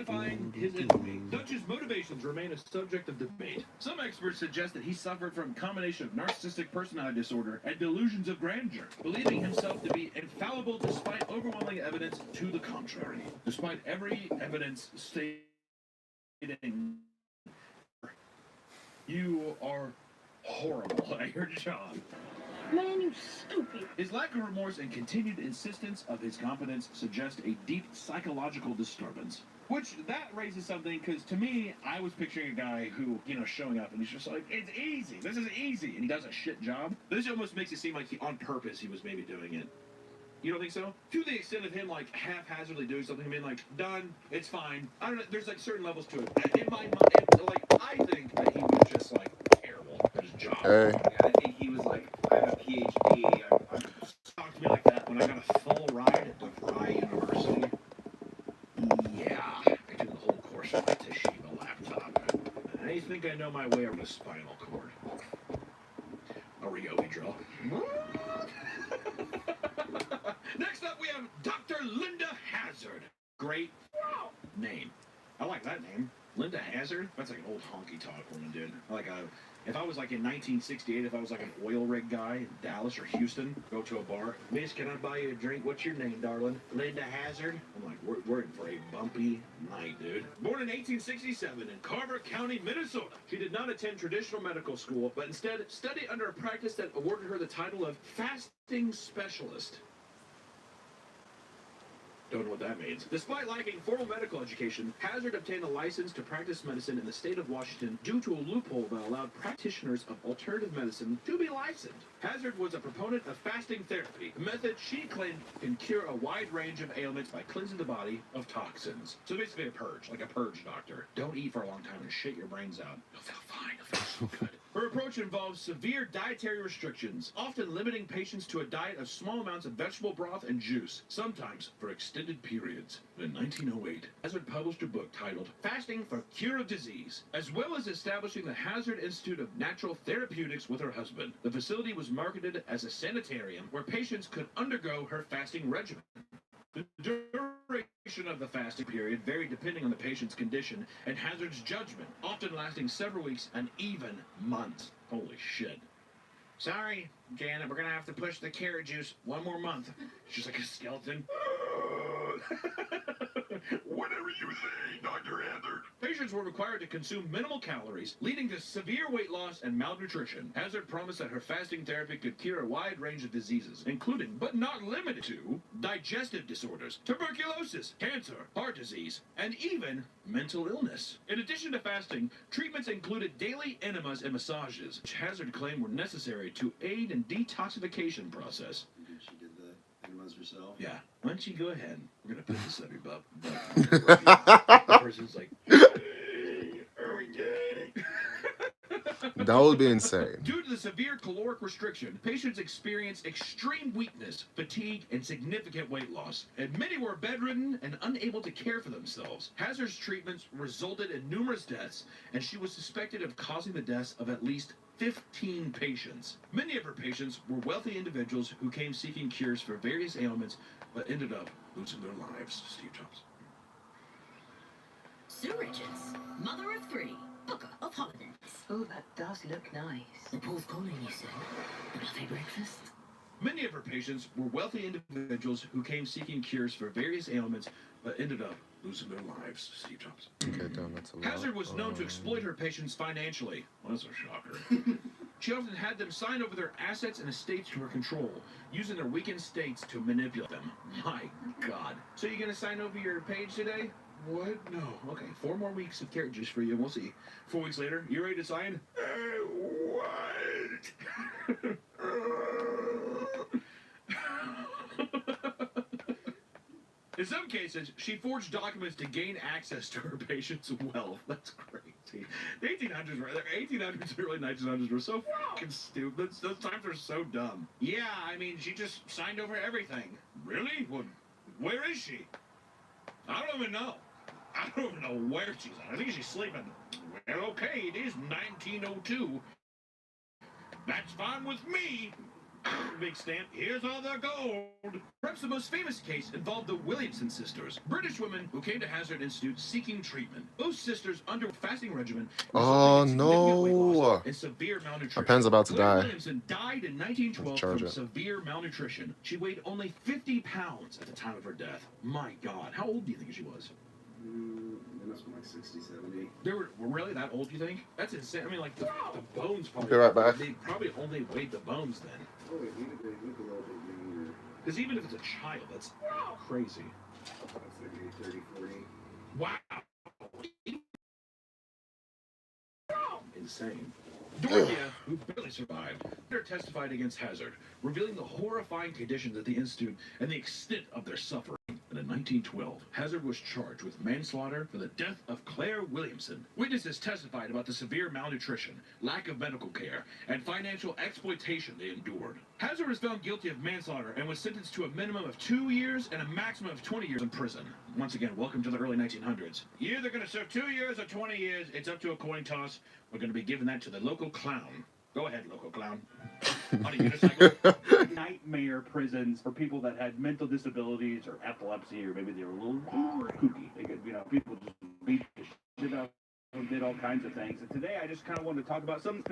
identifying his enemy. Dutch's motivations remain a subject of debate. Some experts suggest that he suffered from a combination of narcissistic personality disorder and delusions of grandeur, believing himself to be infallible despite overwhelming evidence to the contrary. Despite every evidence stating you are horrible at your job. Man, you stupid. His lack of remorse and continued insistence of his competence suggest a deep psychological disturbance. Which, that raises something, because to me, I was picturing a guy who, showing up and he's just like, it's easy, this is easy, and he does a shit job. This almost makes it seem like on purpose he was maybe doing it. You don't think so? To the extent of him, haphazardly doing something, being done, it's fine. I don't know, there's, certain levels to it. In my mind, I think that he was just, terrible at his job. Hey. I think he was I have a PhD. Talk to me like that when I got a full ride at DeVry University. Yeah, I took the whole course on my Toshiba laptop. I think I know my way around a spinal cord. A Ryobi drill. Next up, we have Dr. Linda Hazard. Great name. I like that name. Linda Hazard? That's like an old honky-tonk woman, dude. If I was in 1968, if I was an oil rig guy in Dallas or Houston, go to a bar. Miss, can I buy you a drink? What's your name, darling? Linda Hazard? I'm we're in for a bumpy night, dude. Born in 1867 in Carver County, Minnesota. She did not attend traditional medical school, but instead studied under a practice that awarded her the title of fasting specialist. Don't know what that means. Despite lacking formal medical education, Hazard obtained a license to practice medicine in the state of Washington due to a loophole that allowed practitioners of alternative medicine to be licensed. Hazard was a proponent of fasting therapy, a method she claimed can cure a wide range of ailments by cleansing the body of toxins. So basically a purge, like a purge doctor. Don't eat for a long time and shit your brains out. You'll feel fine. You'll feel so good. Her approach involves severe dietary restrictions, often limiting patients to a diet of small amounts of vegetable broth and juice, sometimes for extended periods. In 1908, Hazard published a book titled Fasting for Cure of Disease, as well as establishing the Hazard Institute of Natural Therapeutics with her husband. The facility was marketed as a sanitarium where patients could undergo her fasting regimen. The duration of the fasting period varied depending on the patient's condition and Hazard's judgment, often lasting several weeks and even months. Holy shit. Sorry, Janet, we're gonna have to push the carrot juice one more month. She's like a skeleton. Whatever you say, Dr. Hazard. Patients were required to consume minimal calories, leading to severe weight loss and malnutrition. Hazard promised that her fasting therapy could cure a wide range of diseases, including, but not limited to, digestive disorders, tuberculosis, cancer, heart disease, and even mental illness. In addition to fasting, treatments included daily enemas and massages, which Hazard claimed were necessary to aid in detoxification process. She did the enemas herself? Yeah. Why don't you go ahead? We're going to put this up your butt. The person's like, hey, are we dating? That would be insane. Due to the severe caloric restriction, patients experienced extreme weakness, fatigue, and significant weight loss, and many were bedridden and unable to care for themselves. Hazard's treatments resulted in numerous deaths, and she was suspected of causing the deaths of at least 15 patients. Many of her patients were wealthy individuals who came seeking cures for various ailments, but ended up losing their lives. Steve Jobs. Sue Richards, mother of 3, booker of holidays. Oh, that does look nice. The Paul's calling, you said. A buffet breakfast? Many of her patients were wealthy individuals who came seeking cures for various ailments, but ended up losing their lives. Steve Jobs. Okay, damn, that's a lot. Hazard was known to exploit her patients financially. Well, that's a shocker. She often had them sign over their assets and estates to her control, using their weakened states to manipulate them. My God. So you gonna sign over your page today? What? No. Okay, 4 more weeks of carrot juice for you. We'll see. 4 weeks later, you ready to sign? What? In some cases, she forged documents to gain access to her patients' wealth. That's crazy. The 1800s, early 1900s were so fucking stupid. Those times were so dumb. Yeah, I mean, she just signed over everything. Really? Well, where is she? I don't even know. I don't even know where she's at. I think she's sleeping. Well, okay, it is 1902. That's fine with me. Big stamp, here's all the gold. Perhaps the most famous case involved the Williamson sisters, British women who came to Hazard Institute seeking treatment. Both sisters underwent a fasting regimen, Oh, resulting in significant weight no. loss and severe malnutrition. My pen's about to Claire die. Williamson died in 1912 Charge from it. severe malnutrition. She weighed only 50 pounds at the time of her death. My God, how old do you think she was? They must be like 60, 70. They were really that old, you think? That's insane. I mean, like, the bones probably... Be right back. They probably only weighed the bones then. Oh, wait, they look a little bit younger. Because even if it's a child, that's crazy. That's like maybe 30, 40. Wow. Insane. Dorothea, who barely survived, later testified against Hazard, revealing the horrifying conditions at the Institute and the extent of their suffering. And in 1912, Hazard was charged with manslaughter for the death of Claire Williamson. Witnesses testified about the severe malnutrition, lack of medical care, and financial exploitation they endured. Hazard was found guilty of manslaughter and was sentenced to a minimum of 2 years and a maximum of 20 years in prison. Once again, welcome to the early 1900s. You're either going to serve 2 years or 20 years. It's up to a coin toss. We're going to be giving that to the local clown. Go ahead, local clown. On a unicycle. Nightmare prisons for people that had mental disabilities or epilepsy, or maybe they were a little kooky. They could, people just beat the shit out of them, did all kinds of things. And today I just kind of wanted to talk about something